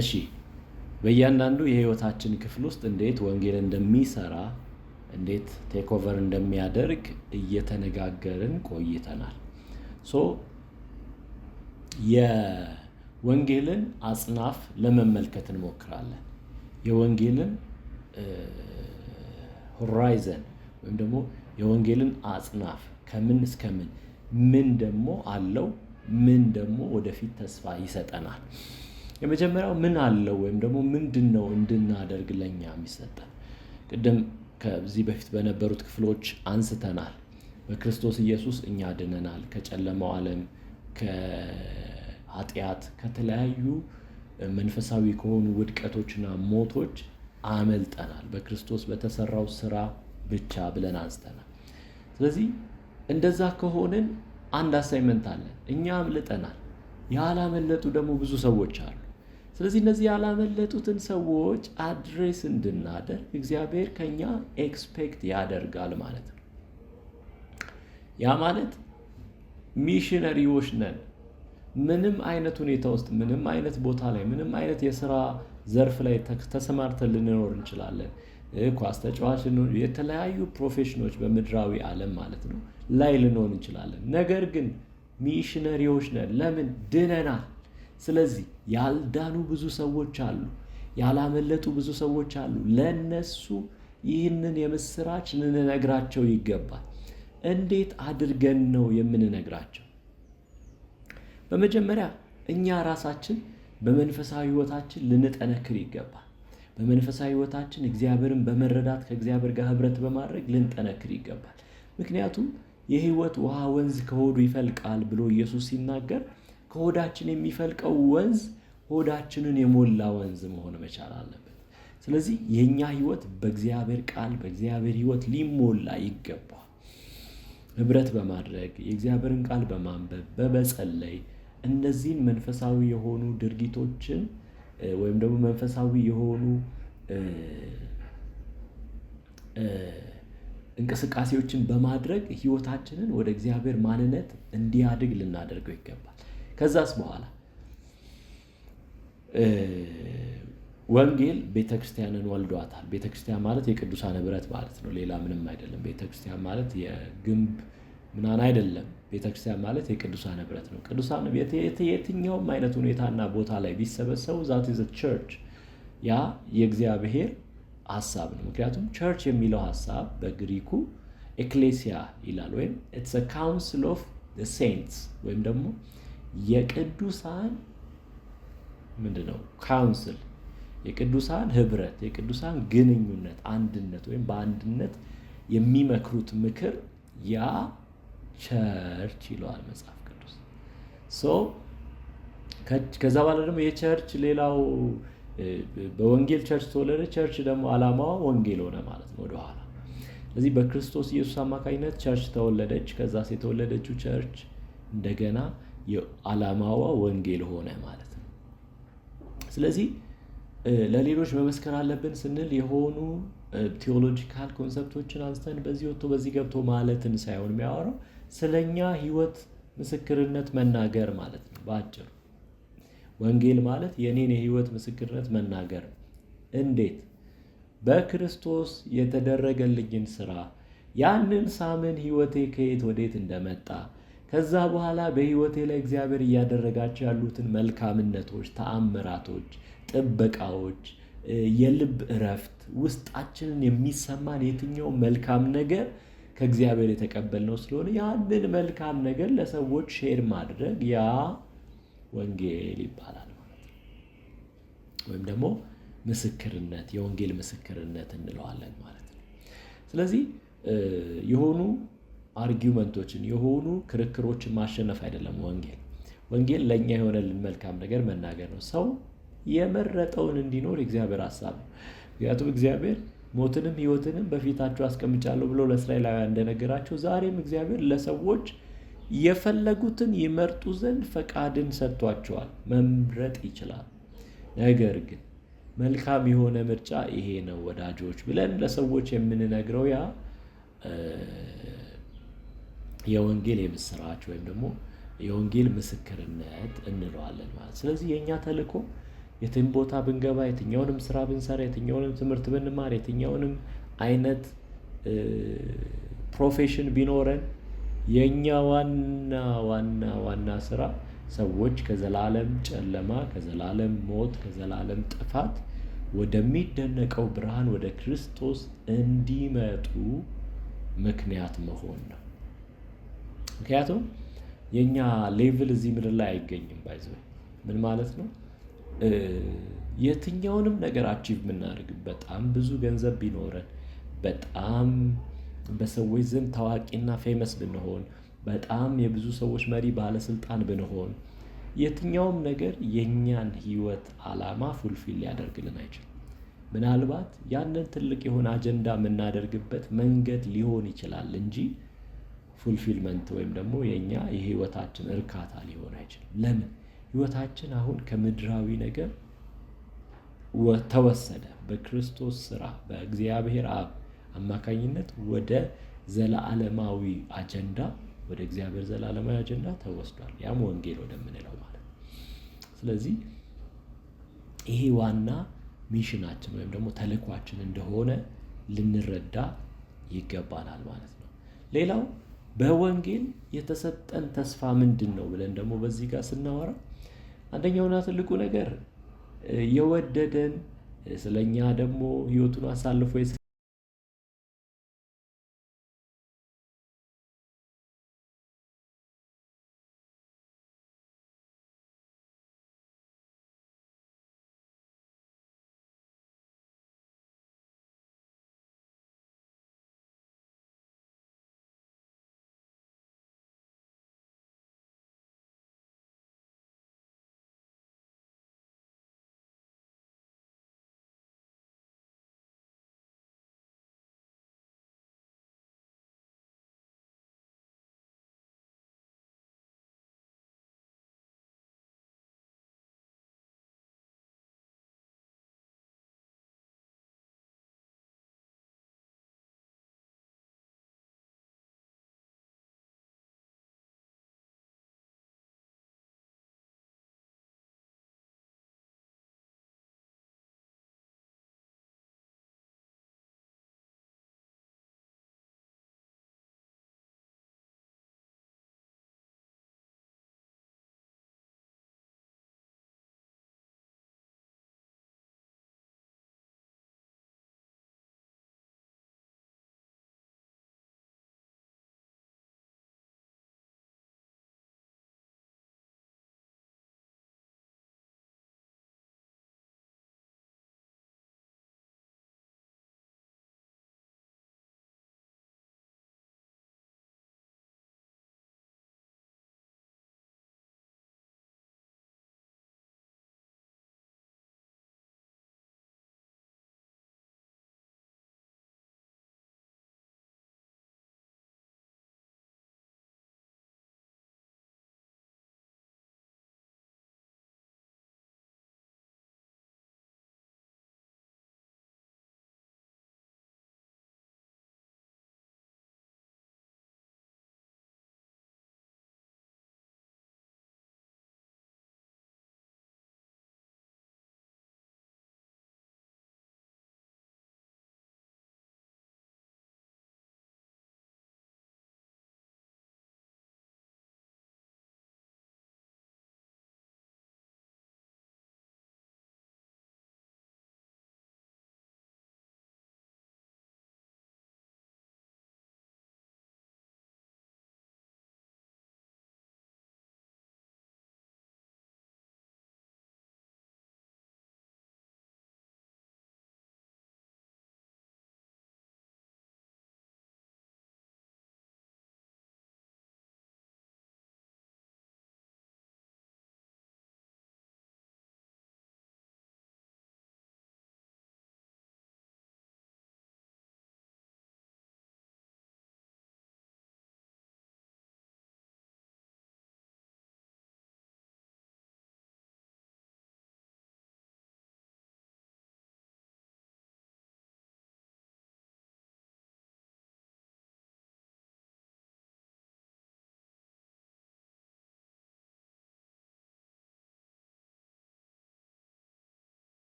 እሺ በእያንዳንዱ የህይወታችን ክፍል ውስጥ እንዴት ወንጌል እንደሚሰራ እንዴት ቴክ ኦቨር እንደሚያደርግ እየተነጋገርን ቆይተናል። ሶ የወንጌልን አጽናፍ ለመመልከት እንሞክራለን። የወንጌልን ሆራይዘን ወይም ደግሞ የወንጌልን አጽናፍ ከምን እስከ ምን ደግሞ አለው፣ ምን ደግሞ ወደፊት ተስፋ ይሰጠናል። የመጀመሪያው ምን አለው ወይም ደግሞ ምንድነው እንድናደርግ ለኛ የሚሰጠን? ቅድም ከዚህ በፊት በነበሩት ክፍሎች አንስተናል። በክርስቶስ ኢየሱስ እኛ ድነናል። ከጨለማው ዓለም፣ ከኃጢአት፣ ከተለያዩ መንፈሳዊ ከሆኑ ውድቀቶችና ሞቶች አመልጠናል በክርስቶስ በተሰራው ስራ ብቻ ብለን አንስተናል። ስለዚህ እንደዛ ከሆንን አንድ አሳይመንት አለን። እኛ አምልጠናል። ያላመለጡ ደግሞ ብዙ ሰዎች አሉ። ስለዚህ እነዚህ ያላመለጡትን ሰዎች አድሬስ እንድናደርግ እግዚአብሔር ከኛ ኤክስፔክት ያደርጋል ማለት ነው። ያ ማለት ሚሽነሪዎች ነን። ምንም አይነት ሁኔታ ውስጥ፣ ምንም አይነት ቦታ ላይ፣ ምንም አይነት የስራ ዘርፍ ላይ ተሰማርተን ልንኖር እንችላለን። ኳስ ተጫዋች፣ የተለያዩ ፕሮፌሽኖች በምድራዊ ዓለም ማለት ነው ላይ ልንሆን እንችላለን። ነገር ግን ሚሽነሪዎች ነን። ለምን? ድነናል። ስለዚህ ያልዳኑ ብዙ ሰዎች አሉ፣ ያላመለጡ ብዙ ሰዎች አሉ። ለነሱ ይህንን የምስራች ልንነግራቸው ይገባል። እንዴት አድርገን ነው የምንነግራቸው? በመጀመሪያ እኛ ራሳችን በመንፈሳዊ ህይወታችን ልንጠነክር ይገባል። በመንፈሳዊ ህይወታችን እግዚአብሔርን በመረዳት ከእግዚአብሔር ጋር ህብረት በማድረግ ልንጠነክር ይገባል። ምክንያቱም የህይወት ውሃ ወንዝ ከሆዱ ይፈልቃል ብሎ ኢየሱስ ሲናገር ከሆዳችን የሚፈልቀው ወንዝ ሆዳችንን የሞላ ወንዝ መሆን መቻል አለበት። ስለዚህ የኛ ህይወት በእግዚአብሔር ቃል፣ በእግዚአብሔር ህይወት ሊሞላ ይገባል። ህብረት በማድረግ የእግዚአብሔርን ቃል በማንበብ በመጸለይ እነዚህን መንፈሳዊ የሆኑ ድርጊቶችን ወይም ደግሞ መንፈሳዊ የሆኑ እንቅስቃሴዎችን በማድረግ ህይወታችንን ወደ እግዚአብሔር ማንነት እንዲያድግ ልናደርገው ይገባል። ከዛስ በኋላ ወንጌል ቤተክርስቲያንን ወልዷታል። ቤተክርስቲያን ማለት የቅዱሳን ህብረት ማለት ነው። ሌላ ምንም አይደለም። ቤተክርስቲያን ማለት የግንብ ምናምን አይደለም። ቤተክርስቲያን ማለት የቅዱሳን ህብረት ነው። ቅዱሳን የትኛውም አይነት ሁኔታና ቦታ ላይ ቢሰበሰቡ ዛት ኢዝ ቸርች። ያ የእግዚአብሔር ሀሳብ ነው። ምክንያቱም ቸርች የሚለው ሀሳብ በግሪኩ ኤክሌሲያ ይላል፣ ወይም ኢትስ አ ካውንስል ኦፍ ዘ ሴንትስ ወይም ደግሞ የቅዱሳን ምንድነው? ካውንስል፣ የቅዱሳን ህብረት፣ የቅዱሳን ግንኙነት፣ አንድነት ወይም በአንድነት የሚመክሩት ምክር ያ ቸርች ይለዋል መጽሐፍ ቅዱስ። ከዛ በኋላ ደግሞ የቸርች ሌላው በወንጌል ቸርች ተወለደ። ቸርች ደግሞ ዓላማዋ ወንጌል ሆነ ማለት ነው ወደኋላ። ስለዚህ በክርስቶስ ኢየሱስ አማካኝነት ቸርች ተወለደች። ከዛ የተወለደችው ቸርች እንደገና የዓላማዋ ወንጌል ሆነ ማለት ነው። ስለዚህ ለሌሎች መመስከር አለብን ስንል የሆኑ ቴዎሎጂካል ኮንሰፕቶችን አንስተን በዚህ ወጥቶ በዚህ ገብቶ ማለትን ሳይሆን የሚያወራው ስለኛ ህይወት ምስክርነት መናገር ማለት ነው። በአጭሩ ወንጌል ማለት የኔን የህይወት ምስክርነት መናገር። እንዴት? በክርስቶስ የተደረገልኝን ስራ ያንን ሳምን ህይወቴ ከየት ወዴት እንደመጣ፣ ከዛ በኋላ በህይወቴ ላይ እግዚአብሔር እያደረጋቸው ያሉትን መልካምነቶች፣ ተአምራቶች፣ ጥበቃዎች፣ የልብ እረፍት፣ ውስጣችንን የሚሰማን የትኛው መልካም ነገር ከእግዚአብሔር የተቀበልነው ስለሆነ ያንን መልካም ነገር ለሰዎች ሼር ማድረግ ያ ወንጌል ይባላል ማለት ነው። ወይም ደግሞ ምስክርነት፣ የወንጌል ምስክርነት እንለዋለን ማለት ነው። ስለዚህ የሆኑ አርጊውመንቶችን የሆኑ ክርክሮችን ማሸነፍ አይደለም ወንጌል። ወንጌል ለእኛ የሆነልን መልካም ነገር መናገር ነው። ሰው የመረጠውን እንዲኖር የእግዚአብሔር ሀሳብ ነው። ምክንያቱም እግዚአብሔር ሞትንም ህይወትንም በፊታቸው አስቀምጫለሁ ብሎ ለእስራኤላውያን እንደነገራቸው ዛሬም እግዚአብሔር ለሰዎች የፈለጉትን ይመርጡ ዘንድ ፈቃድን ሰጥቷቸዋል። መምረጥ ይችላል። ነገር ግን መልካም የሆነ ምርጫ ይሄ ነው ወዳጆች ብለን ለሰዎች የምንነግረው ያ የወንጌል የምስራች ወይም ደግሞ የወንጌል ምስክርነት እንለዋለን ማለት። ስለዚህ የኛ ተልእኮ የትም ቦታ ብንገባ፣ የትኛውንም ስራ ብንሰራ፣ የትኛውንም ትምህርት ብንማር፣ የትኛውንም አይነት ፕሮፌሽን ቢኖረን የኛ ዋና ዋና ዋና ስራ ሰዎች ከዘላለም ጨለማ፣ ከዘላለም ሞት፣ ከዘላለም ጥፋት ወደሚደነቀው ብርሃን ወደ ክርስቶስ እንዲመጡ ምክንያት መሆን ነው። ምክንያቱም የኛ ሌቭል እዚህ ምድር ላይ አይገኝም። ባይዘው ምን ማለት ነው? የትኛውንም ነገር አቺቭ የምናደርግ በጣም ብዙ ገንዘብ ቢኖረን፣ በጣም በሰዎች ዘንድ ታዋቂና ፌመስ ብንሆን፣ በጣም የብዙ ሰዎች መሪ ባለስልጣን ብንሆን፣ የትኛውም ነገር የኛን ህይወት አላማ ፉልፊል ሊያደርግልን አይችልም። ምናልባት ያንን ትልቅ የሆነ አጀንዳ የምናደርግበት መንገድ ሊሆን ይችላል እንጂ ፉልፊልመንት ወይም ደግሞ የኛ የህይወታችን እርካታ ሊሆን አይችልም። ለምን? ህይወታችን አሁን ከምድራዊ ነገር ተወሰደ። በክርስቶስ ስራ በእግዚአብሔር አብ አማካኝነት ወደ ዘላለማዊ አጀንዳ፣ ወደ እግዚአብሔር ዘላለማዊ አጀንዳ ተወስዷል። ያም ወንጌል ወደምንለው ማለት ነው። ስለዚህ ይሄ ዋና ሚሽናችን ወይም ደግሞ ተልእኳችን እንደሆነ ልንረዳ ይገባናል ማለት ነው። ሌላው በወንጌል የተሰጠን ተስፋ ምንድን ነው ብለን ደግሞ በዚህ ጋር ስናወራ አንደኛውና ትልቁ ነገር የወደደን ስለኛ ደግሞ ህይወቱን አሳልፎ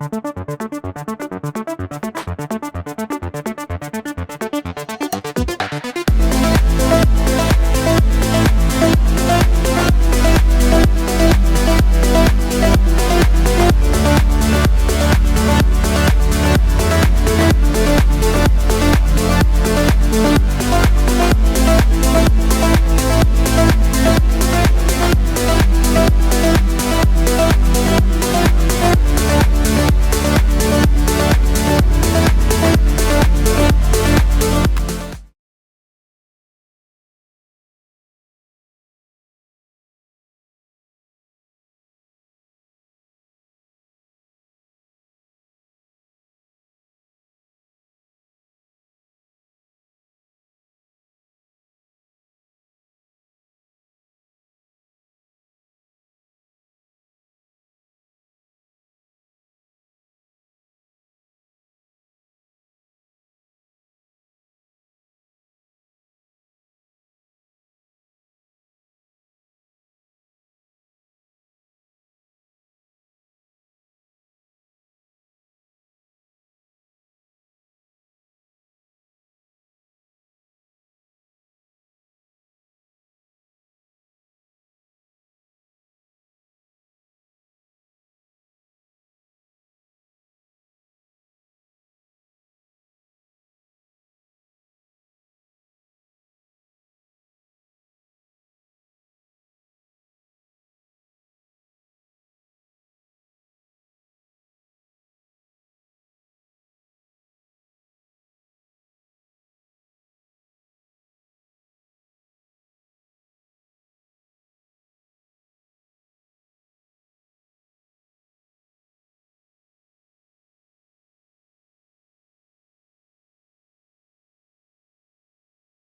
ነው።